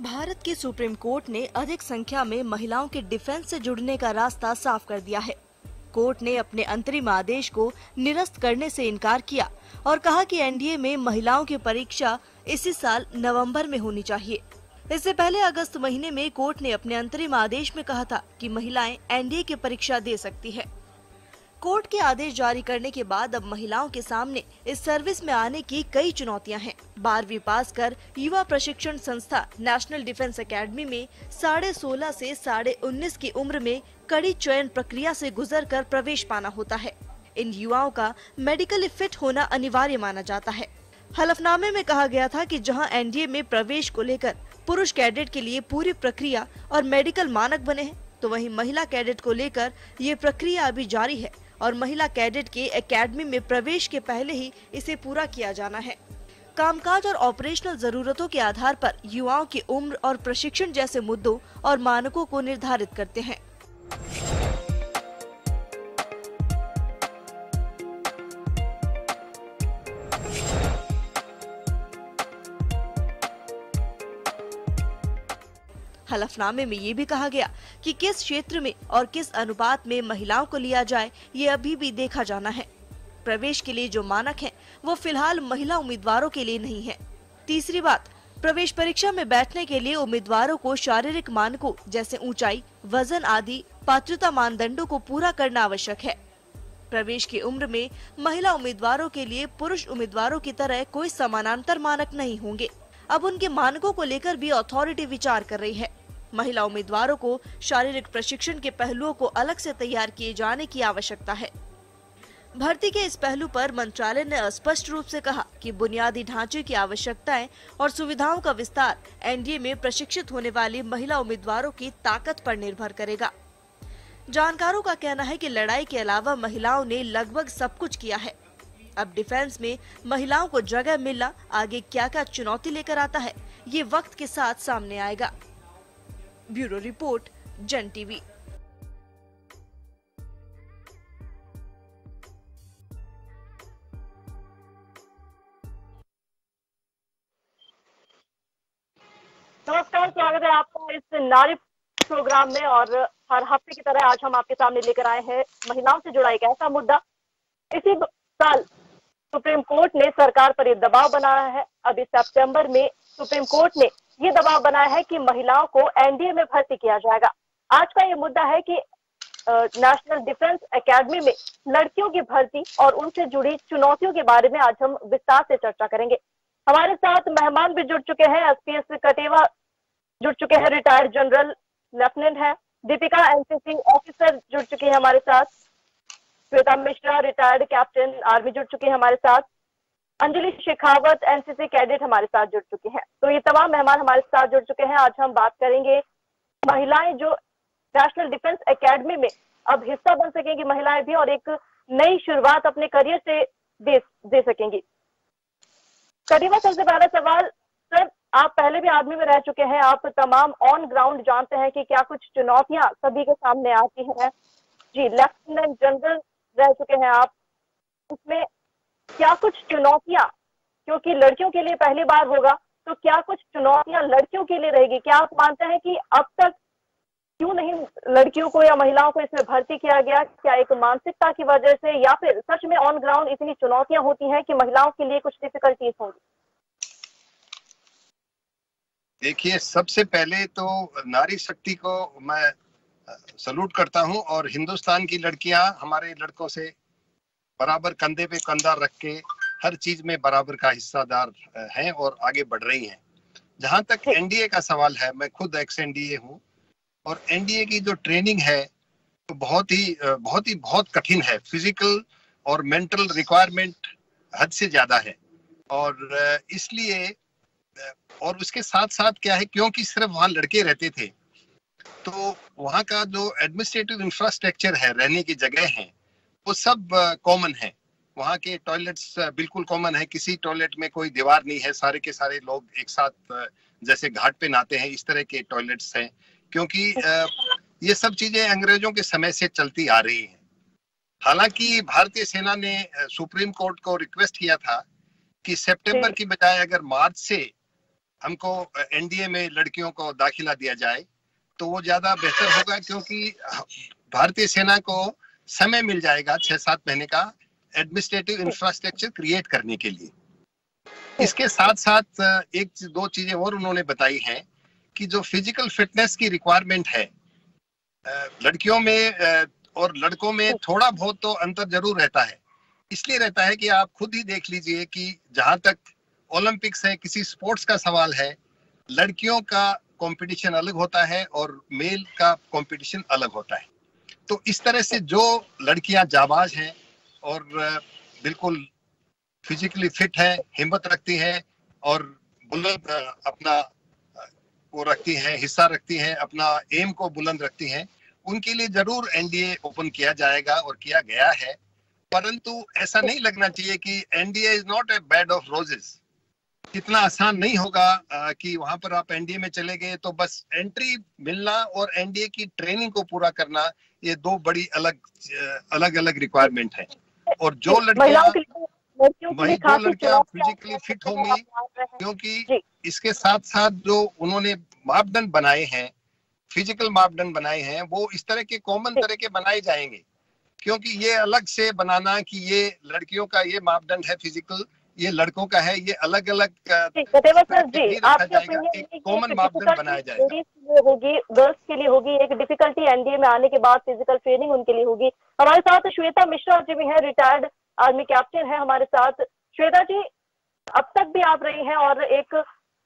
भारत के supreme court ने अधिक संख्या में महिलाओं के डिफेंस से जुड़ने का रास्ता साफ कर दिया है। कोर्ट ने अपने अंतरिम आदेश को निरस्त करने से इनकार किया और कहा कि एनडीए में महिलाओं की परीक्षा इसी साल नवंबर में होनी चाहिए। इससे पहले अगस्त महीने में कोर्ट ने अपने अंतरिम आदेश में कहा था कि महिलाएं एनडीए की परीक्षा दे सकती है। कोर्ट के आदेश जारी करने के बाद अब महिलाओं के सामने इस सर्विस में आने की कई चुनौतियां हैं। 12वीं पास कर युवा प्रशिक्षण संस्था नेशनल डिफेंस एकेडमी में 16.5 से 19.5 की उम्र में कड़ी चयन प्रक्रिया से गुजरकर प्रवेश पाना होता है। इन युवाओं का मेडिकली फिट होना अनिवार्य माना जाता है। हलफनामे में कहा गया था कि जहां एनडीए में प्रवेश को लेकर पुरुष कैडेट के लिए पूरी प्रक्रिया और मेडिकल मानक बने हैं, तो वहीं महिला कैडेट को लेकर ये प्रक्रिया अभी जारी है और महिला कैडेट के एकेडमी में प्रवेश के पहले ही इसे पूरा किया जाना है। कामकाज और ऑपरेशनल जरूरतों के आधार पर युवाओं की उम्र और प्रशिक्षण जैसे मुद्दों और मानकों को निर्धारित करते हैं। हलफनामे में ये भी कहा गया कि किस क्षेत्र में और किस अनुपात में महिलाओं को लिया जाए, ये अभी भी देखा जाना है। प्रवेश के लिए जो मानक हैं, वो फिलहाल महिला उम्मीदवारों के लिए नहीं है। तीसरी बात, प्रवेश परीक्षा में बैठने के लिए उम्मीदवारों को शारीरिक मानकों जैसे ऊंचाई, वजन आदि पात्रता मानदंडों को पूरा करना आवश्यक है। प्रवेश की उम्र में महिला उम्मीदवारों के लिए पुरुष उम्मीदवारों की तरह कोई समानांतर मानक नहीं होंगे। अब उनके मानकों को लेकर भी अथॉरिटी विचार कर रही है। महिला उम्मीदवारों को शारीरिक प्रशिक्षण के पहलुओं को अलग से तैयार किए जाने की आवश्यकता है। भर्ती के इस पहलू पर मंत्रालय ने स्पष्ट रूप से कहा कि बुनियादी ढांचे की आवश्यकताएं और सुविधाओं का विस्तार एनडीए में प्रशिक्षित होने वाली महिला उम्मीदवारों की ताकत पर निर्भर करेगा। जानकारों का कहना है कि लड़ाई के अलावा महिलाओं ने लगभग सब कुछ किया है। अब डिफेंस में महिलाओं को जगह मिलना आगे क्या क्या चुनौती लेकर आता है, ये वक्त के साथ सामने आएगा। ब्यूरो रिपोर्ट, जन टीवी। नमस्कार, स्वागत है आपका इस नारी प्रोग्राम में। और हर हफ्ते की तरह आज हम आपके सामने लेकर आए हैं महिलाओं से जुड़ा एक ऐसा मुद्दा। इसी साल सुप्रीम कोर्ट ने सरकार पर ये दबाव बनाया है। अब इस सितंबर में सुप्रीम कोर्ट ने ये दबाव बनाया है कि महिलाओं को एनडीए में भर्ती किया जाएगा। आज का ये मुद्दा है कि नेशनल डिफेंस एकेडमी में लड़कियों की भर्ती और उनसे जुड़ी चुनौतियों के बारे में आज हम विस्तार से चर्चा करेंगे। हमारे साथ मेहमान भी जुड़ चुके हैं। एसपीएस कटेवा जुड़ चुके हैं, रिटायर्ड जनरल लेफ्टिनेंट है। दीपिका एनसीसी ऑफिसर जुड़ चुकी है हमारे साथ। Shweta Mishra retired captain army जुड़ चुकी है हमारे साथ। अंजलि शेखावत एनसीसी कैडेट हमारे साथ जुड़ चुके हैं। तो ये तमाम मेहमान हमारे साथ जुड़ चुके हैं। आज हम बात करेंगे महिलाएं जो नेशनल डिफेंस एकेडमी में अब हिस्सा बन सकेंगी महिलाएं भी, और एक नई शुरुआत अपने करियर से दे सकेंगी। करीबा, सबसे पहला सवाल सर, आप पहले भी आर्मी में रह चुके हैं, आप तमाम ऑन ग्राउंड जानते हैं कि क्या कुछ चुनौतियां सभी के सामने आती हैं। जी, लेफ्टिनेंट जनरल रह चुके हैं आप, उसमें क्या कुछ चुनौतियां, क्योंकि लड़कियों के लिए पहली बार होगा, तो क्या कुछ चुनौतियां लड़कियों के लिए रहेगी? क्या आप मानते हैं कि अब तक क्यों नहीं लड़कियों को या महिलाओं को इसमें भर्ती किया गया? क्या एक मानसिकता की वजह से, या फिर सच में ऑन ग्राउंड इतनी चुनौतियां होती हैं कि महिलाओं के लिए कुछ डिफिकल्टीज होंगी? देखिए, सबसे पहले तो नारी शक्ति को मैं सलूट करता हूं, और हिंदुस्तान की लड़कियां हमारे लड़कों से बराबर कंधे पे कंधा रख के हर चीज में बराबर का हिस्सादार हैं और आगे बढ़ रही हैं। जहां तक एनडीए का सवाल है, मैं खुद एक्स एनडीए हूं, और एनडीए की जो ट्रेनिंग है तो बहुत कठिन है। फिजिकल और मेंटल रिक्वायरमेंट हद से ज्यादा है, और इसलिए, और उसके साथ साथ क्या है, क्योंकि सिर्फ वहां लड़के रहते थे, तो वहाँ का जो एडमिनिस्ट्रेटिव इंफ्रास्ट्रक्चर है, रहने की जगह है, वो सब कॉमन है। वहाँ के टॉयलेट्स बिल्कुल कॉमन है, किसी टॉयलेट में कोई दीवार नहीं है, सारे के सारे लोग एक साथ जैसे घाट पे नहाते हैं, इस तरह के टॉयलेट्स हैं। क्योंकि ये सब चीजें अंग्रेजों के समय से चलती आ रही हैं। हालांकि भारतीय सेना ने सुप्रीम कोर्ट को रिक्वेस्ट किया था कि सितंबर की बजाय अगर मार्च से हमको एनडीए में लड़कियों को दाखिला दिया जाए तो वो ज्यादा बेहतर होगा, क्योंकि भारतीय सेना को समय मिल जाएगा 6-7 महीने का एडमिनिस्ट्रेटिव इंफ्रास्ट्रक्चर क्रिएट करने के लिए। इसके साथ साथ एक दो चीजें और उन्होंने बताई हैं कि जो फिजिकल फिटनेस की रिक्वायरमेंट है लड़कियों में और लड़कों में थोड़ा बहुत तो अंतर जरूर रहता है। इसलिए रहता है कि आप खुद ही देख लीजिए कि जहां तक ओलंपिक्स है, किसी स्पोर्ट्स का सवाल है, लड़कियों का कंपटीशन अलग होता है और मेल का कंपटीशन अलग होता है। तो इस तरह से जो लड़कियां जाबाज हैं और बिल्कुल फिजिकली फिट है, हिम्मत रखती है और बुलंद अपना वो रखती हैं, हिस्सा रखती हैं, अपना एम को बुलंद रखती हैं, उनके लिए जरूर एनडीए ओपन किया जाएगा और किया गया है। परंतु ऐसा नहीं लगना चाहिए कि NDA is not a bed of roses. इतना आसान नहीं होगा कि वहां पर आप एनडीए में चले गए तो बस एंट्री मिलना और एनडीए की ट्रेनिंग को पूरा करना, ये दो बड़ी अलग अलग रिक्वायरमेंट है। और जो लड़कियां फिजिकली फिट होंगी, क्योंकि इसके साथ साथ जो उन्होंने मापदंड बनाए हैं, फिजिकल मापदंड बनाए हैं, वो इस तरह के कॉमन तरह के बनाए जाएंगे। क्योंकि ये अलग से बनाना कि ये लड़कियों का ये मापदंड है फिजिकल, ये लड़कों का है, ये अलग अलग एक कॉमन मापदंड बनाया जाएगा। होगी गर्ल्स के लिए होगी एक डिफिकल्टी एनडीए में आने के बाद फिजिकल ट्रेनिंग उनके लिए होगी। हमारे साथ श्वेता मिश्रा जी भी है, रिटायर्ड आर्मी कैप्टन है हमारे साथ। श्वेता जी, अब तक भी आप रही हैं और एक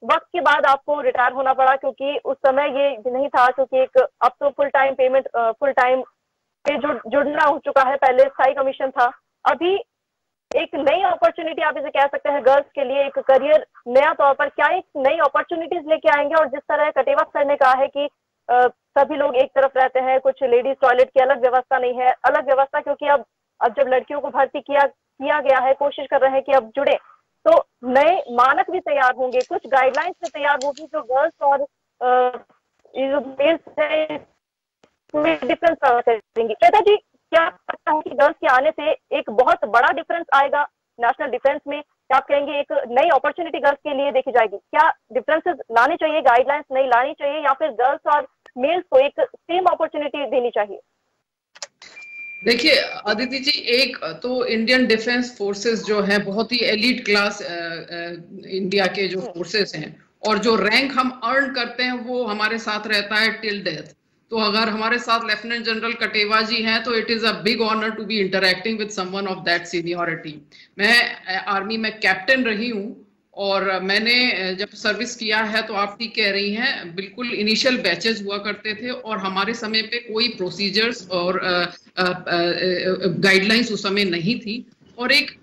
वक्त के बाद आपको रिटायर होना पड़ा, क्योंकि उस समय ये नहीं था, क्योंकि एक अब तो full time payment full time पे जुड़ना हो चुका है, पहले स्थायी कमीशन था। अभी एक नई अपॉर्चुनिटी आप इसे कह सकते हैं गर्ल्स के लिए, एक करियर नया तौर पर, क्या एक नई अपॉर्चुनिटीज लेके आएंगे? और जिस तरह कटेवा सर ने कहा है कि सभी लोग एक तरफ रहते हैं, कुछ लेडीज टॉयलेट की अलग व्यवस्था नहीं है, अलग व्यवस्था, क्योंकि अब जब लड़कियों को भर्ती किया गया है, कोशिश कर रहे हैं कि अब जुड़े, तो नए मानक भी तैयार होंगे, कुछ गाइडलाइंस भी तैयार होगी जो गर्ल्स और डिफरेंस करेंगी। श्वेता जी, क्या लगता है कि गर्ल्स के आने से एक बहुत बड़ा डिफरेंस आएगा नेशनल डिफेंस में? क्या आप कहेंगे एक नई अपॉर्चुनिटी गर्ल्स के लिए देखी जाएगी? क्या डिफरेंसेस लाने चाहिए, गाइडलाइंस नहीं लानी चाहिए, या फिर गर्ल्स और मेल्स को एक सेम अपॉर्चुनिटी देनी चाहिए? देखिए अदिति जी, एक तो इंडियन डिफेंस फोर्सेस जो है बहुत ही एलीट क्लास इंडिया के जो फोर्सेस हैं, और जो रैंक हम अर्न करते हैं वो हमारे साथ रहता है टिल डेथ। तो अगर हमारे साथ लेफ्टिनेंट जनरल कटेवा जी हैं तो it is a big honour to be interacting with someone of that seniority. मैं आर्मी में कैप्टन रही हूँ और मैंने जब सर्विस किया है, तो आप ठीक कह रही हैं, बिल्कुल इनिशियल बैचेस हुआ करते थे और हमारे समय पे कोई प्रोसीजर्स और गाइडलाइंस उस समय नहीं थी, और एक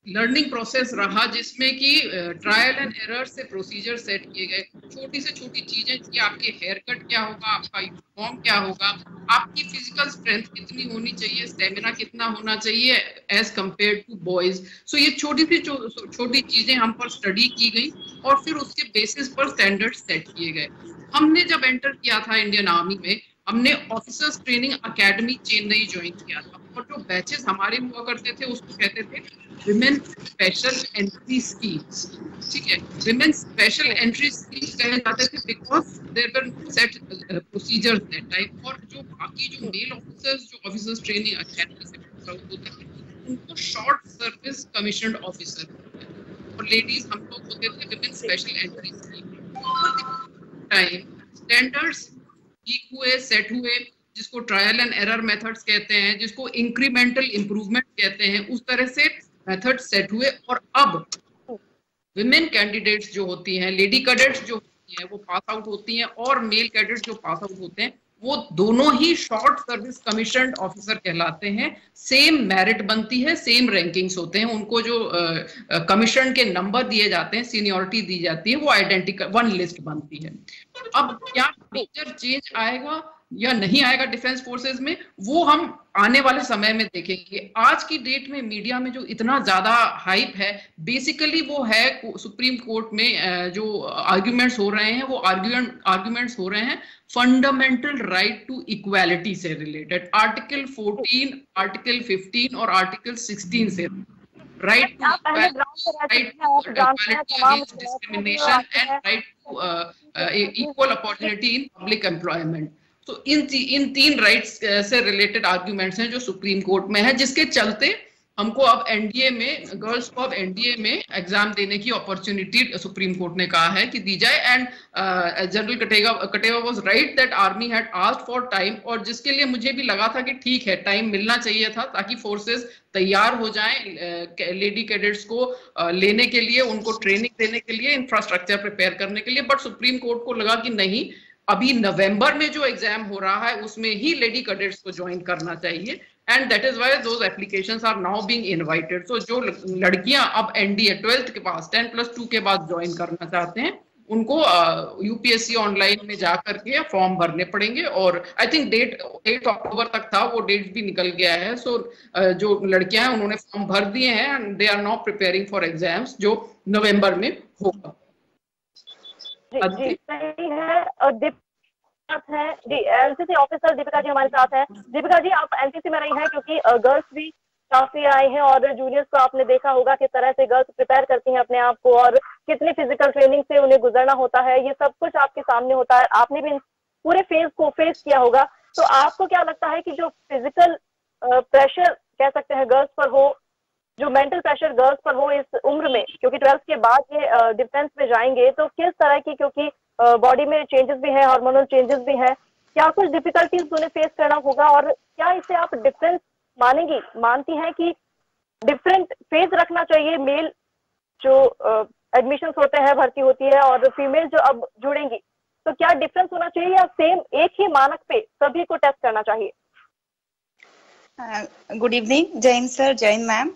लर्निंग प्रोसेस रहा जिसमें कि ट्रायल एंड एरर से प्रोसीजर सेट किए गए। छोटी से छोटी चीजें कि आपके हेयर कट क्या होगा, आपका यूनिफॉर्म क्या होगा, आपकी फिजिकल स्ट्रेंथ कितनी होनी चाहिए, स्टेमिना कितना होना चाहिए एज कंपेयर टू बॉयज। सो ये छोटी सी छोटी चीजें हम पर स्टडी की गई और फिर उसके बेसिस पर स्टैंडर्ड सेट किए गए। हमने जब एंटर किया था इंडियन आर्मी में, हमने officers training academy Chennai join किया था, और जो बैचेस हमारे हुआ करते थे उसको कहते थे विमेन स्पेशल एंट्री स्कीम्स। ठीक है, विमेन स्पेशल एंट्री स्कीम्स कहे जाते थे because there were no set procedures that time. और जो बाकी जो मेल ऑफिसर्स जो ऑफिसर्स ट्रेनिंग अकेडमी से होते थे उनको शॉर्ट सर्विस कमीशन्ड ऑफिसर, और लेडीज हम लोग होते थे women special entry scheme. Time standards ठीक हुए, सेट हुए, जिसको ट्रायल एंड एरर मेथड्स कहते हैं, जिसको इंक्रीमेंटल इंप्रूवमेंट कहते हैं, उस तरह से मेथड सेट हुए। और अब विमेन कैंडिडेट्स जो होती हैं, लेडी कैडेट्स जो होती हैं, वो पास आउट होती हैं, और मेल कैडेट्स जो पास आउट होते हैं वो दोनों ही शॉर्ट सर्विस कमीशन्ड ऑफिसर कहलाते हैं। सेम मेरिट बनती है, सेम रैंकिंग्स होते हैं, उनको जो कमीशन के नंबर दिए जाते हैं, सीनियरिटी दी जाती है, वो आइडेंटिकल वन लिस्ट बनती है। अब क्या मेजर चेंज आएगा? या नहीं आएगा डिफेंस फोर्सेस में, वो हम आने वाले समय में देखेंगे। आज की डेट में मीडिया में जो इतना ज्यादा हाइप है, बेसिकली वो है सुप्रीम कोर्ट में जो आर्ग्यूमेंट्स हो रहे हैं, वो आर्ग्यूमेंट्स हो रहे हैं फंडामेंटल राइट टू इक्वालिटी से रिलेटेड, आर्टिकल 14, आर्टिकल 15 और आर्टिकल 16 से, right to equality, discrimination and right to equal opportunity in public employment. तो इन तीन राइट्स से रिलेटेड आर्ग्यूमेंट्स हैं जो सुप्रीम कोर्ट में है, जिसके चलते हमको अब एनडीए में, गर्ल्स को अब एनडीए में एग्जाम देने की अपॉर्चुनिटी सुप्रीम कोर्ट ने कहा है कि दी जाए। And general Kateva was right that army had asked for time, और जिसके लिए मुझे भी लगा था कि ठीक है, टाइम मिलना चाहिए था ताकि फोर्सेस तैयार हो जाएं लेडी कैडेट्स को लेने के लिए, उनको ट्रेनिंग देने के लिए, इंफ्रास्ट्रक्चर प्रिपेयर करने के लिए। बट सुप्रीम कोर्ट को लगा कि नहीं, अभी नवंबर में जो एग्जाम हो रहा है उसमें ही लेडी कैडेट्स को ज्वाइन करना चाहिए, and that is why those applications are now being invited. तो जो लड़कियां अब एनडीए 12th के पास 10+2 के बाद ज्वाइन करना चाहते हैं, उनको यूपीएससी ऑनलाइन में जाकर के फॉर्म भरने पड़ेंगे, और आई थिंक डेट 8 अक्टूबर तक था, वो डेट भी निकल गया है। सो जो लड़कियां हैं उन्होंने फॉर्म भर दिए हैं and they are now preparing for exams जो नवंबर में होगा। जी सही है। और है जी एनसीसी ऑफिसर दीपिका जी हमारे साथ है। दीपिका जी, आप एनसीसी में रही हैं, क्योंकि गर्ल्स भी काफी आए हैं और जूनियर्स को आपने देखा होगा किस तरह से गर्ल्स प्रिपेयर करती हैं अपने आप को और कितनी फिजिकल ट्रेनिंग से उन्हें गुजरना होता है, ये सब कुछ आपके सामने होता है। आपने भी पूरे फेज को फेस किया होगा, तो आपको क्या लगता है कि जो फिजिकल प्रेशर कह सकते हैं गर्ल्स पर हो, जो मेंटल प्रेशर गर्ल्स पर हो इस उम्र में, क्योंकि 12th के बाद ये डिफेंस में जाएंगे, तो किस तरह की, क्योंकि बॉडी में चेंजेस भी हैं, हार्मोनल चेंजेस भी हैं, क्या कुछ डिफिकल्टीज उन्हें फेस करना होगा, और क्या इसे आप डिफरेंस मानती हैं कि डिफरेंट फेज रखना चाहिए मेल जो एडमिशंस होते हैं, भर्ती होती है, और फीमेल जो अब जुड़ेंगी, तो क्या डिफरेंस होना चाहिए या सेम एक ही मानक पे सभी को टेस्ट करना चाहिए? गुड इवनिंग, जय हिंद सर, जय हिंद मैम।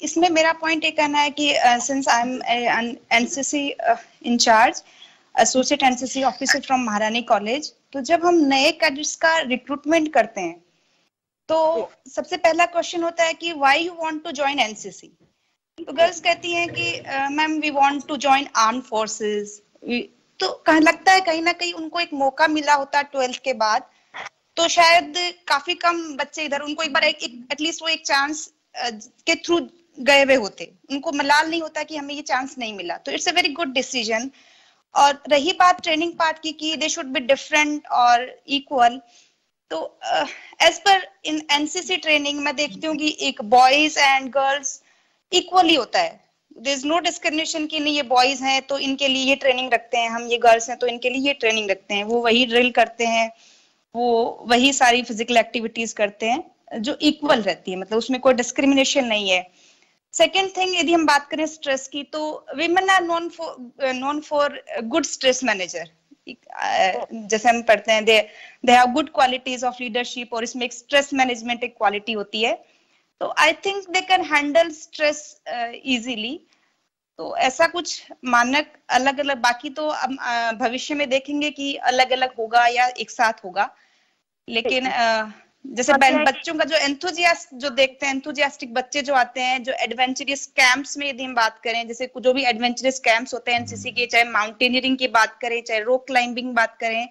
इसमें मेरा पॉइंट ये कहना है कि since I am NCC incharge, associate NCC officer from Maharani College, तो जब हम नए कैडेट्स का रिक्रूटमेंट करते हैं तो सबसे पहला क्वेश्चन होता है कि why you want to join NCC. तो गर्ल्स कहती हैं कि ma'am we want to join arm forces. तो लगता है कहीं ना कहीं उनको एक मौका मिला होता 12th के बाद, तो शायद काफी कम बच्चे इधर, उनको एक बार एटलीस्ट वो एक चांस के थ्रू गए हुए होते, उनको मलाल नहीं होता कि हमें ये चांस नहीं मिला। तो it's a very good decision. और रही बात ट्रेनिंग पार्ट की कि दे शुड बी डिफरेंट और इक्वल, तो एज पर इन एनसीसी ट्रेनिंग मैं देखती हूँ कि एक बॉयज एंड गर्ल्स इक्वली होता है। देयर इज नो डिस्क्रिमिनेशन कि नहीं ये बॉयज हैं तो इनके लिए ये ट्रेनिंग रखते हैं, हम ये गर्ल्स हैं तो इनके लिए ये ट्रेनिंग रखते हैं। वो वही ड्रिल करते हैं, वो वही सारी फिजिकल एक्टिविटीज करते हैं जो इक्वल रहती है, मतलब उसमें कोई डिस्क्रिमिनेशन नहीं है। सेकेंड थिंग, यदि हम बात करें स्ट्रेस की, तो women are known for good stress manager. जैसे हम पढ़ते हैं they have good qualities of leadership, और इसमें एक स्ट्रेस मैनेजमेंट एक क्वालिटी होती है। तो I think they can handle stress easily. तो ऐसा कुछ मानक अलग अलग, बाकी तो भविष्य में देखेंगे कि अलग अलग होगा या एक साथ होगा। लेकिन जैसे बच्चों का जो एंथुजियास्ट जो देखते हैं, एंथुजियास्टिक बच्चे जो आते हैं, जो एडवेंचरस कैंप्स में यदि हम बात करें, जैसे जो भी एडवेंचरस कैंप्स होते हैं एनसीसी के, चाहे माउंटेनियरिंग की बात करें, चाहे रॉक क्लाइंबिंग बात करें,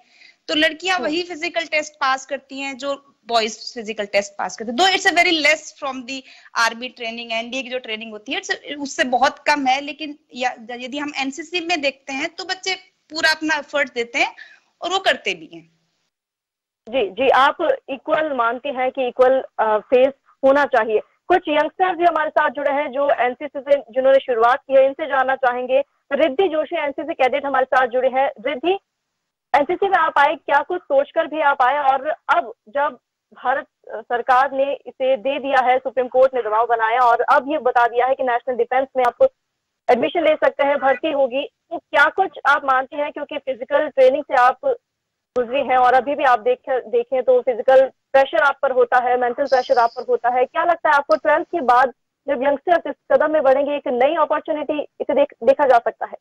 तो लड़कियां वही फिजिकल टेस्ट पास करती हैं जो बॉयज फिजिकल टेस्ट पास करते हैं। दो it's a very less from the army training, NDA की जो ट्रेनिंग होती है उससे बहुत कम है। लेकिन यदि हम एनसीसी में देखते हैं तो बच्चे पूरा अपना एफर्ट देते हैं और वो करते भी हैं। जी, आप इक्वल मानती हैं कि इक्वल फेस होना चाहिए। कुछ यंगस्टर्स भी हमारे साथ जुड़े हैं जो एनसीसी से जिन्होंने शुरुआत की है, इनसे जानना चाहेंगे। रिद्धि जोशी एनसीसी कैडेट हमारे साथ जुड़े हैं। रिद्धि, एनसीसी में आप आए, क्या कुछ सोचकर भी आप आए, और अब जब भारत सरकार ने इसे दे दिया है, सुप्रीम कोर्ट ने दबाव बनाया और अब ये बता दिया है कि नेशनल डिफेंस में आप एडमिशन ले सकते हैं, भर्ती होगी, तो क्या कुछ आप मानते हैं, क्योंकि फिजिकल ट्रेनिंग से आप गुजरी हैं और अभी भी आप देखें तो फिजिकल प्रेशर आप पर होता है, मेंटल प्रेशर आप पर होता है, क्या लगता है आपको 12th के बाद जब यंगस्टर्स इस कदम में बढ़ेंगे, एक नई अपॉर्चुनिटी इसे देखा जा सकता है?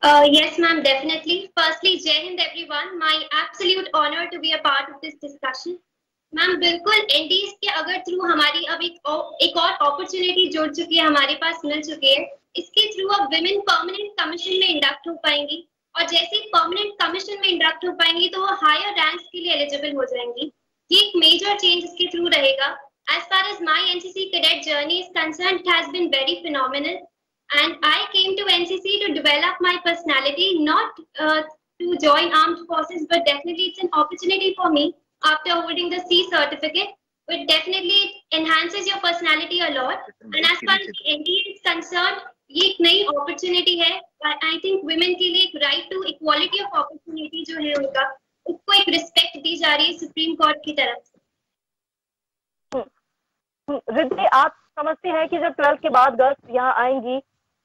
Yes, ma'am, definitely. Firstly, Jai Hind everyone, my absolute honour to be a part of this discussion. Ma'am बिल्कुल, एनडीएस के अगर थ्रू हमारी अब एक और अपॉर्चुनिटी जुड़ चुकी है, हमारे पास मिल चुकी है। इसके थ्रू अब विमेन परमानेंट कमीशन में इंडक्ट हो पाएंगी, और जैसे ही परमानेंट कमीशन में इंडक्ट हो पाएंगी तो वो हायर रैंक्स के लिए एलिजिबल हो जाएंगी। ये एक मेजर चेंज इसके थ्रू रहेगा। As far as my NCC cadet journey is concerned, it has been very phenomenal, and I came to NCC to develop my personality, not to join armed forces, but definitely it's an opportunity for me after holding the C certificate. But definitely it enhances your personality a lot. And as far as NDA is concerned, ये एक नई opportunity है। I think women के लिए एक right to equality of opportunity जो है उनका, उसको एक respect दी जा रही है सुप्रीम कोर्ट की तरफ से। रिद्धि, आप समझती हैं कि जब 12th के बाद गर्ल्स यहाँ आएंगी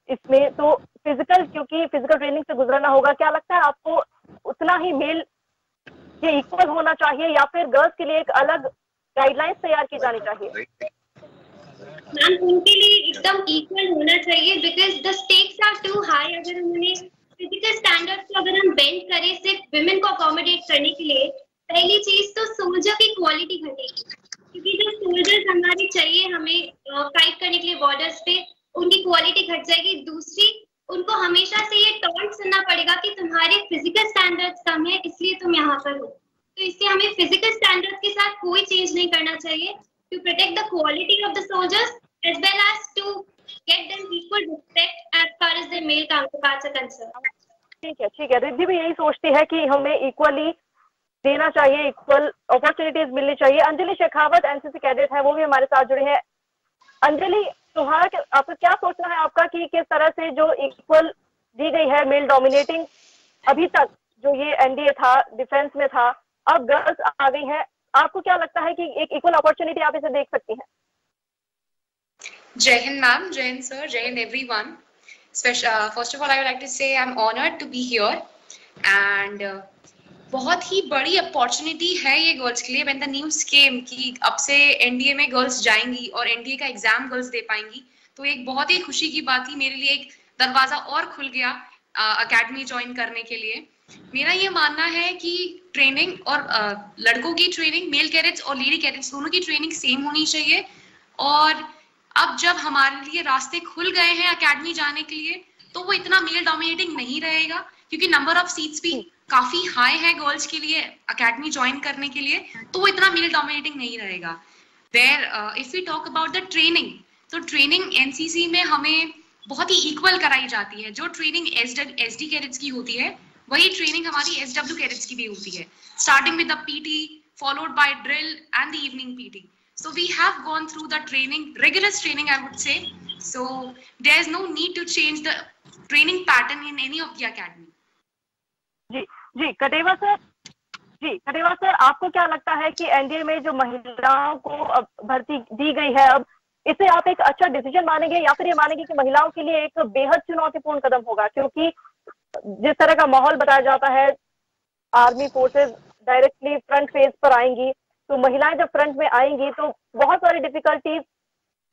इसमें तो क्योंकि फिजिकल ट्रेनिंग से गुजरना होगा, क्या लगता है आपको उतना ही मेल के इक्वल होना चाहिए या फिर गर्ल्स के लिए एक अलग गाइडलाइंस तैयार की जानी चाहिए? मैम उनके लिए एकदम इक्वल होना चाहिए, because the stakes are too high. अगर उन्होंने फिजिकल स्टैंडर्ड्स को अगर हम बेंड करें सिर्फ विमेन को अकोमोडेट करने के लिए, पहली चीज तो सोल्जर की क्वालिटी घटेगी, क्योंकि जो सोल्जर्स हमारे चाहिए हमें फाइट करने के लिए बॉर्डर्स पे, उनकी क्वालिटी घट जाएगी। दूसरी, उनको हमेशा से ये टॉन्ट सुनना पड़ेगा कि तुम्हारे फिजिकल स्टैंडर्ड्स कम है इसलिए तुम यहाँ पर हो। तो इससे हमें फिजिकल स्टैंडर्ड्स के साथ कोई चेंज नहीं करना चाहिए, to protect the quality of the soldiers as well as to get them equal respect as far as the male counterparts are concerned. ठीक है। रिद्धि भी यही सोचती है कि हमें इक्वली देना चाहिए, इक्वल अपॉर्चुनिटीज मिलनी चाहिए। अंजलि शेखावत एनसीसी कैडेट है, वो भी हमारे साथ जुड़े हैं। अंजलि, तुम्हारा आपका क्या सोचना है आपका कि किस तरह से जो इक्वल दी गई है मेल डोमिनेटिंग अभी तक जो ये एनडीए था, डिफेंस में था, अब गर्ल्स आ गई है, आपको क्या लगता है कि एक इक्वल अपॉर्चुनिटी आप इसे देख सकती हैं? जय हिंद मैम, जय Hind sir, Jai Hind everyone. First of all I would like to say I am honoured to be here, and बहुत ही बड़ी अपॉर्चुनिटी है ये गर्ल्स के लिए। व्हेन द न्यूज़ केम कि अब से एनडीए में गर्ल्स जाएंगी और एनडीए का एग्जाम गर्ल्स दे पाएंगी, तो एक बहुत ही खुशी की बात थी। मेरे लिए एक दरवाजा और खुल गया अकेडमी ज्वाइन करने के लिए। मेरा ये मानना है कि ट्रेनिंग और लड़कों की ट्रेनिंग, मेल कैडेट्स और लेडी कैडेट्स दोनों की ट्रेनिंग सेम होनी चाहिए। और अब जब हमारे लिए रास्ते खुल गए हैं अकेडमी जाने के लिए, तो वो इतना मेल डोमिनेटिंग नहीं रहेगा, क्योंकि नंबर ऑफ सीट्स भी काफी हाई है गर्ल्स के लिए अकेडमी ज्वाइन करने के लिए, तो वो इतना मेल डोमिनेटिंग नहीं रहेगा। There if we talk about the training, तो ट्रेनिंग एनसीसी में हमें बहुत ही इक्वल कराई जाती है। जो ट्रेनिंग एसडी कैडेट्स की होती है, वही ट्रेनिंग हमारी एसडब्ल्यू कैडेट्स की भी होती है, starting with the PT followed by drill and the evening PT. So we have gone through the training, rigorous training I would say. So there is no need to change the training pattern in any of the academy. जी Katewa sir, आपको क्या लगता है कि NDA में जो महिलाओं को अब भर्ती दी गई है, अब इसे आप एक अच्छा डिसीजन मानेंगे या फिर ये मानेंगे कि महिलाओं के लिए एक बेहद चुनौतीपूर्ण कदम होगा? क्योंकि जिस तरह का माहौल बताया जाता है, army forces directly front phase पर आएंगी, तो महिलाएं जब फ्रंट में आएंगी तो बहुत सारी डिफिकल्टीज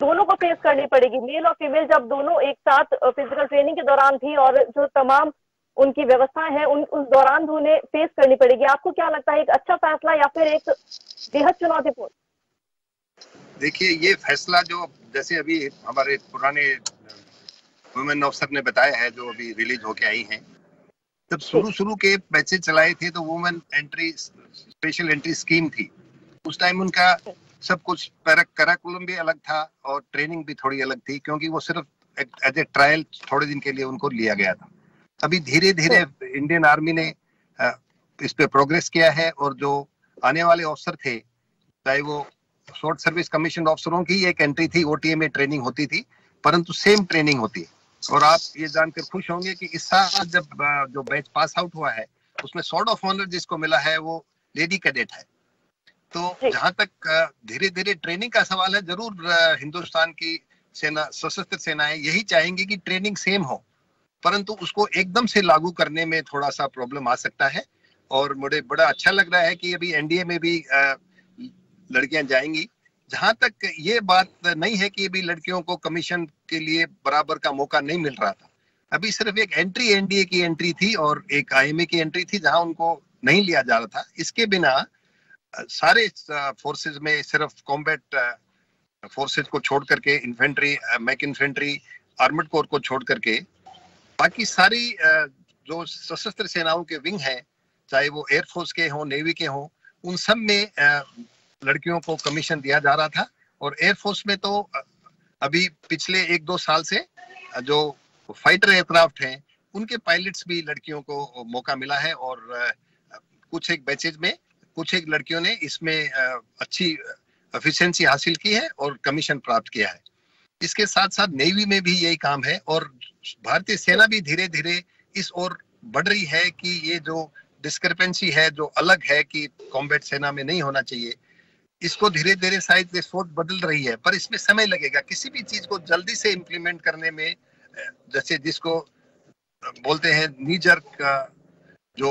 दोनों को फेस करनी पड़ेगी। मेल और फीमेल जब दोनों एक साथ फिजिकल ट्रेनिंग के दौरान थी और जो तमाम उनकी व्यवस्थाएं हैं उस दौरान भी उन्हें फेस करनी पड़ेगी। आपको क्या लगता है, एक अच्छा फैसला या फिर एक बेहद चुनौतीपूर्ण? देखिए, ये फैसला जो जैसे अभी हमारे पुराने वुमेन ऑफिसर ने बताया है, जो अभी रिलीज होके आई हैं, जब शुरू के बैचेज चलाए थे तो women entry special entry scheme थी। उस टाइम उनका सब कुछ करिकुलम भी अलग था और ट्रेनिंग भी थोड़ी अलग थी, क्योंकि वो सिर्फ एज ए ट्रायल थोड़े दिन के लिए उनको लिया गया था। अभी धीरे धीरे इंडियन आर्मी ने इस पे प्रोग्रेस किया है, और जो आने वाले अफसर थे, चाहे वो शॉर्ट सर्विस कमीशन अफसरों की एक एंट्री थी, ओटीए में ट्रेनिंग होती थी, परंतु सेम ट्रेनिंग होती है। और आप ये जानकर खुश होंगे कि इस साल जब जो बैच पास आउट हुआ है, उसमें सॉर्ड ऑफ ऑनर जिसको मिला है वो लेडी कैडेट है। तो जहां तक धीरे धीरे ट्रेनिंग का सवाल है, जरूर हिंदुस्तान की सेना, सशस्त्र सेनाएं यही चाहेंगी कि ट्रेनिंग सेम हो, परंतु उसको एकदम से लागू करने में थोड़ा सा प्रॉब्लम आ सकता है। और मुझे बड़ा अच्छा लग रहा है कि अभी एनडीए में भी लड़कियां जाएंगी। जहां तक ये बात नहीं है कि अभी लड़कियों को कमीशन के लिए बराबर का मौका नहीं मिल रहा था, अभी सिर्फ एक एंट्री एनडीए की एंट्री थी और एक आईएमए की एंट्री थी जहां उनको नहीं लिया जा रहा था। इसके बिना सारे फोर्सेस में सिर्फ कॉम्बैट फोर्सेस को छोड़ करके, infantry, mech infantry, armoured corps को छोड़ करके बाकी सारी जो सशस्त्र सेनाओं के विंग हैं, चाहे वो एयरफोर्स के हों, नेवी के हों, उन सब में लड़कियों को कमीशन दिया जा रहा था। और एयरफोर्स में तो अभी पिछले 1-2 साल से जो फाइटर एयरक्राफ्ट हैं उनके पायलट्स भी लड़कियों को मौका मिला है। और कुछ एक बैचेज में कुछ एक लड़कियों ने इसमें अच्छी एफिशिएंसी हासिल की है और कमीशन प्राप्त किया है। इसके साथ साथ नेवी में भी यही काम है और भारतीय सेना भी धीरे धीरे इस ओर बढ़ रही है कि ये जो डिस्क्रिपेंसी है, जो अलग है कि कॉम्बैट सेना में नहीं होना चाहिए, इसको धीरे धीरे शायद सोच बदल रही है। पर इसमें समय लगेगा। किसी भी चीज को जल्दी से इम्प्लीमेंट करने में, जैसे जिसको बोलते हैं नी जर्क जो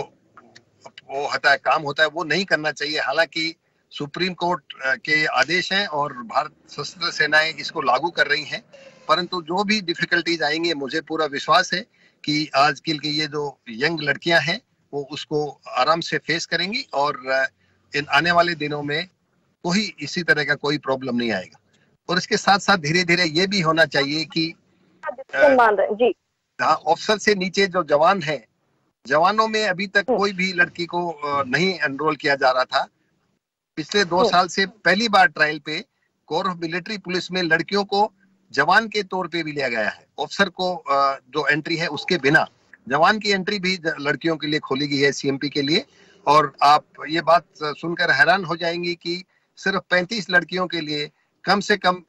वो होता है, काम होता है, वो नहीं करना चाहिए। हालांकि सुप्रीम कोर्ट के आदेश हैं और भारत सशस्त्र सेनाएं इसको लागू कर रही हैं, परंतु जो भी डिफिकल्टीज आएंगे, मुझे पूरा विश्वास है कि आजकल की ये जो यंग लड़कियां हैं वो उसको आराम से फेस करेंगी और इन आने वाले दिनों में कोई इसी तरह का कोई प्रॉब्लम नहीं आएगा। और इसके साथ साथ धीरे धीरे ये भी होना चाहिए कि ऑफिसर से नीचे जो जवान हैं, जवानों में अभी तक कोई भी लड़की को नहीं एनरोल किया जा रहा था। पिछले 2 साल से पहली बार ट्रायल पे कोर ऑफ मिलिट्री पुलिस में लड़कियों को जवान के तौर पे भी लिया गया है। ऑफिसर को जो एंट्री है उसके बिना जवान की एंट्री भी लड़कियों के लिए खोली गई है, सीएमपी के लिए। और आप ये बात सुनकर हैरान हो जाएंगी कि सिर्फ 35 लड़कियों के लिए कम से कम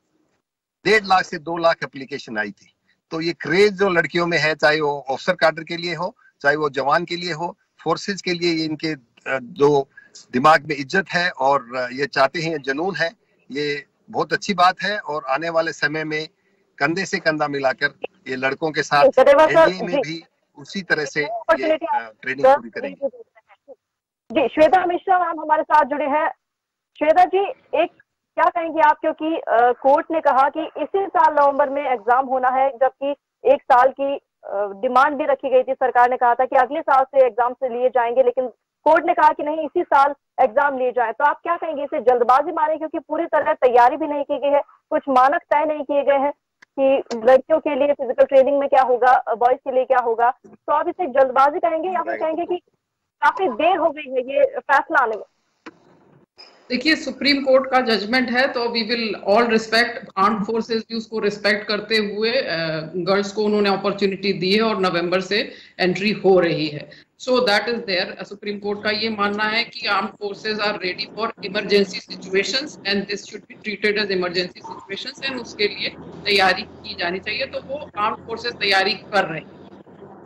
1.5 लाख से 2 लाख एप्लीकेशन आई थी। तो ये क्रेज जो लड़कियों में है, चाहे वो ऑफिसर कैडर के लिए हो, चाहे वो जवान के लिए हो, फोर्सेज के लिए, ये इनके जो दिमाग में इज्जत है और ये चाहते हैं, जुनून है, ये बहुत अच्छी बात है। और आने वाले समय में कंधे से कंधा मिलाकर ये लड़कों के साथ एनडीए में भी उसी तरह से ये ट्रेनिंग पूरी करेंगे। जी, श्वेता मिश्रा मैम हमारे साथ जुड़े हैं। श्वेता जी, एक क्या कहेंगे आप, क्योंकि कोर्ट ने कहा कि इसी साल नवंबर में एग्जाम होना है, जबकि 1 साल की डिमांड भी रखी गई थी। सरकार ने कहा था कि अगले साल से एग्जाम से लिए जाएंगे, लेकिन कोर्ट ने कहा कि नहीं, इसी साल एग्जाम लिए जाए। तो आप क्या कहेंगे, इसे जल्दबाजी माने, क्योंकि पूरी तरह तैयारी भी नहीं की गई है, कुछ मानक तय नहीं किए गए हैं कि लड़कियों के लिए फिजिकल ट्रेनिंग में क्या होगा, बॉयज के लिए क्या होगा। तो आप इसे जल्दबाजी कहेंगे या फिर कहेंगे कि काफी देर हो गई है ये फैसला आने में? देखिए, सुप्रीम कोर्ट का जजमेंट है तो we will all respect. Armed forces भी उसको रिस्पेक्ट करते हुए गर्ल्स को उन्होंने अपॉर्चुनिटी दी है और नवंबर से एंट्री हो रही है। So that is there. Supreme court का ये मानना है कि armed forces are ready for emergency situations and this should be treated as emergency situations and उसके लिए तैयारी की जानी चाहिए। तो वो आर्म्ड फोर्सेस तैयारी कर रहे हैं।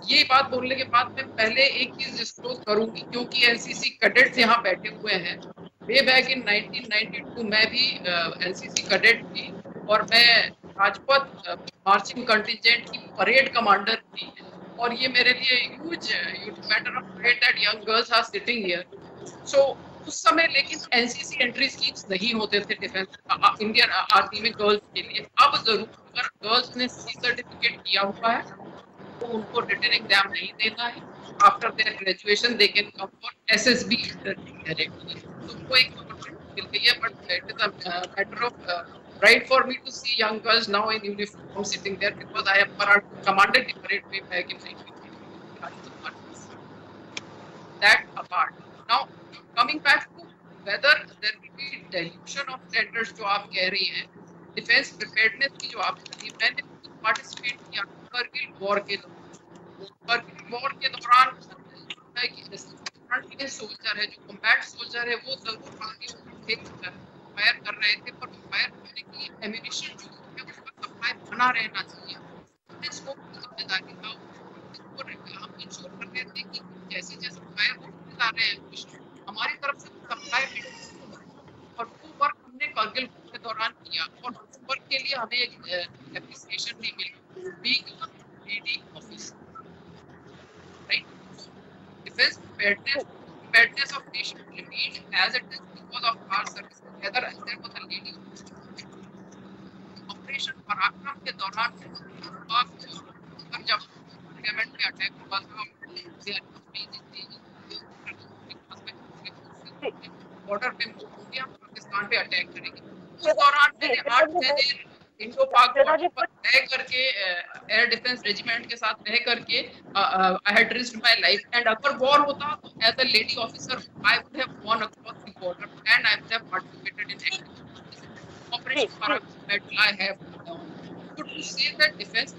ये बात बोलने के बाद मैं पहले एक चीज डिस्क्लोज करूंगी, क्योंकि एनसीसी कैडेट्स यहाँ बैठे हुए हैं। वे बैक इन 1992 मैं भी एनसीसी कैडेट थी और मैं राजपथ मार्चिंग कंटिजेंट की परेड कमांडर थी। और ये मेरे लिए huge matter of pride that young girls are sitting here. So उस समय लेकिन एनसीसी एंट्री स्कीम्स नहीं होते थे डिफेंस इंडियन आर्मी में गर्ल्स के लिए। अब जरूर अगर गर्ल्स ने सी सर्टिफिकेट किया हुआ है तो उनको रिटन एग्जाम नहीं देना है। After their graduation they can come for SSB directly. तो वो एक अपॉर्चुनिटी मिल गई है, but it is a matter of right for me to see young girls now in uniform sitting there, because I have commanded the parade way back in 1980s. That apart, now coming back to whether there will be dilution of standards जो आप कह रही हैं, defence preparedness की जो आप कह रही हैं, मैंने पार्टिसिपेट किया करगिल वॉर के दौरान। करगिल वॉर के दौरान है कि फ्रंट सोल्जर है, जो कॉम्बैट सोल्जर है, वो जरूर आगे फायर कर रहे थे, पर फायर करने के लिए एम्यूनिशन जो है उसका सप्लाई बना रहना चाहिए। इसको जिम्मेदारी था, हम इंश्योर कर रहे थे कि जैसे जैसे फायर होते जा रहे हैं हमारी तरफ से सप्लाई, और वो वर्क हमने करगिल के दौरान किया और उस वर्क के लिए हमें एक एप्रिसिएशन भी मिली, being lady officer, right. Defence preparedness of nation remained as it is because of our service together, and there was a lady operation पराक्रम के दौरान जब लिगामेंट पे अटैक हुआ था, बॉर्डर पे इंडिया पाकिस्तान पे अटैक करेगी। उस दौरान मैंने 8 दिन इंडो पाक बॉर्डर पर रह करके एयर डिफेंस रेजिमेंट के साथ रह करके I had risked my life, and अगर वॉर होता तो as a lady officer I would have gone across the border and I would have participated in operation parameter I have so to say that defense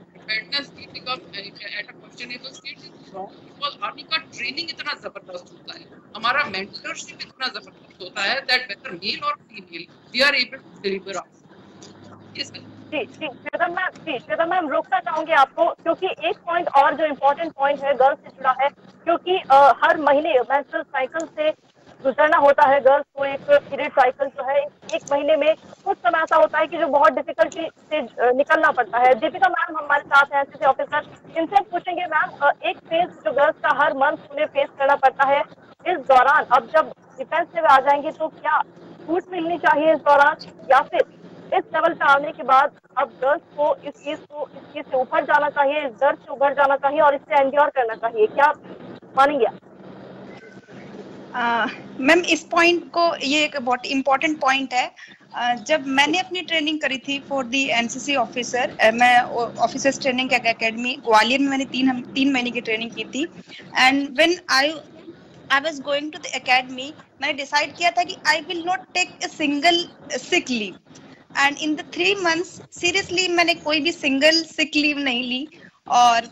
preparedness will become at a questionable state is wrong, because army का training इतना जबरदस्त होता है, हमारा mentorship इतना जबरदस्त होता है that whether male or female we are able to deliver us. जी श्वेता मैम रोकना चाहूंगी आपको, क्योंकि एक पॉइंट और जो इम्पोर्टेंट पॉइंट है गर्ल्स से जुड़ा है, क्योंकि हर महीने मेंस्ट्रुअल साइकिल से गुजरना होता है गर्ल्स को। एक पीरियड साइकिल जो है एक महीने में कुछ समय ऐसा होता है कि जो बहुत डिफिकल्टी से निकलना पड़ता है। दीपिका मैम हमारे साथ हैं एनसीसी ऑफिसर, इनसे पूछेंगे मैम, एक फेज जो गर्ल्स का हर मंथ उन्हें फेस करना पड़ता है, इस दौरान अब जब डिफेंस में आ जाएंगे तो क्या छूट मिलनी चाहिए इस दौरान, या फिर इस लेवल पे आने के बाद अब गर्ल्स को इस चीज से ऊपर जाना चाहिए, इस दर्द से ऊपर जाना चाहिए और इससे एंड्योर करना चाहिए, क्या मानेंगे आप? मैम इस पॉइंट को, ये एक बहुत इम्पोर्टेंट पॉइंट है। जब मैंने अपनी ट्रेनिंग करी थी फॉर दी एनसीसी ऑफिसर, मैं ऑफिसर्स ट्रेनिंग एकेडमी ग्वालियर में मैंने 3 महीने की ट्रेनिंग की थी, and when I was going to the academy, मैंने डिसाइड किया था कि I will not take a single sick leave, and in the 3 months seriously मैंने कोई भी सिंगल सिक लीव नहीं ली, और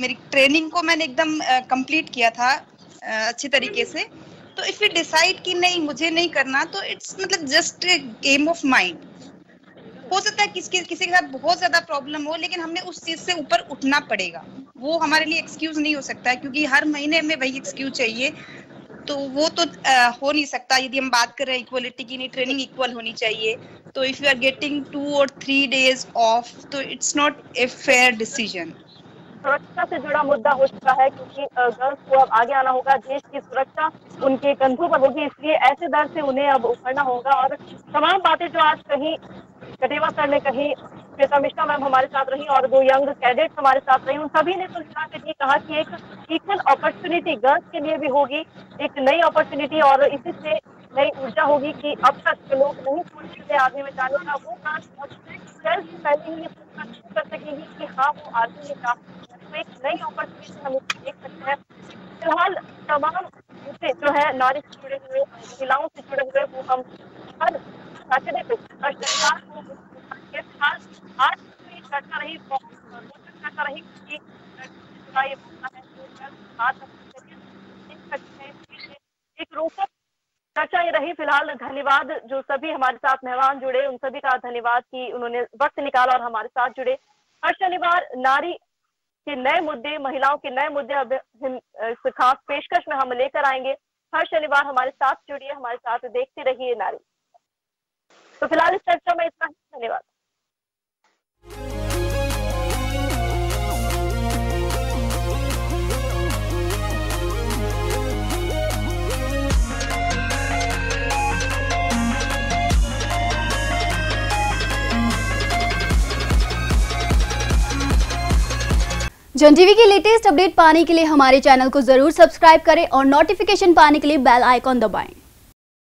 मेरी ट्रेनिंग को मैंने एकदम कंप्लीट किया था अच्छी तरीके से। तो इफ यू डिसाइड कि नहीं मुझे नहीं करना, तो इट्स मतलब जस्ट गेम ऑफ माइंड। हो सकता है किसी के साथ बहुत ज्यादा प्रॉब्लम हो, लेकिन हमें उस चीज से ऊपर उठना पड़ेगा, वो हमारे लिए एक्सक्यूज नहीं हो सकता है, क्योंकि हर महीने में वही एक्सक्यूज चाहिए, तो वो तो हो नहीं सकता। यदि हम बात कर रहे हैं इक्वलिटी की, नहीं ट्रेनिंग इक्वल होनी चाहिए, तो if you are getting 2 or 3 days off, तो it's not a fair decision. सुरक्षा से जुड़ा मुद्दा हो चुका है, क्योंकि गर्ल्स को अब आगे आना होगा, देश की सुरक्षा उनके कंधों पर होगी, इसलिए ऐसे दर से उन्हें अब उभरना होगा। और तमाम बातें जो आज कहीं कटेवा सर ने कही, श्वेता मिश्रा मैम हमारे साथ रही और 2 यंग कैडेट्स हमारे साथ रही, उन सभी ने सुलझा कर ये कहा कि एक इक्वल अपॉर्चुनिटी गर्ल्स के लिए भी होगी, एक नई अपॉर्चुनिटी, और इसी से नई ऊर्जा होगी कि अब तक लोग नहीं सोचते थे आर्मी में जाने का, वो काम गर्ल्स पहले ही कर सकेंगी कि हाँ वो आर्मी में जा, तो एक नई अपॉर्चुनिटी हम देख सकते हैं। फिलहाल तमाम मुद्दे जो है नारी से जुड़े हुए, महिलाओं से जुड़े हुए, वो हम हर सैटरडे पे शनिवार को फिलहाल आज की चर्चा रही, बहुत रोचक चर्चा रही, कि ये मुद्दा है एक रोचक चर्चा ये रही। फिलहाल धन्यवाद जो सभी हमारे साथ मेहमान जुड़े, उन सभी का धन्यवाद कि उन्होंने वक्त निकाला और हमारे साथ जुड़े। हर शनिवार नारी के नए मुद्दे, महिलाओं के नए मुद्दे इस खास पेशकश में हम लेकर आएंगे। हर शनिवार हमारे साथ जुड़िए, हमारे साथ देखते रहिए नारी। तो फिलहाल इस चर्चा में इतना ही, धन्यवाद। जन टीवी की लेटेस्ट अपडेट पाने के लिए हमारे चैनल को जरूर सब्सक्राइब करें और नोटिफिकेशन पाने के लिए बेल आइकॉन दबाएं।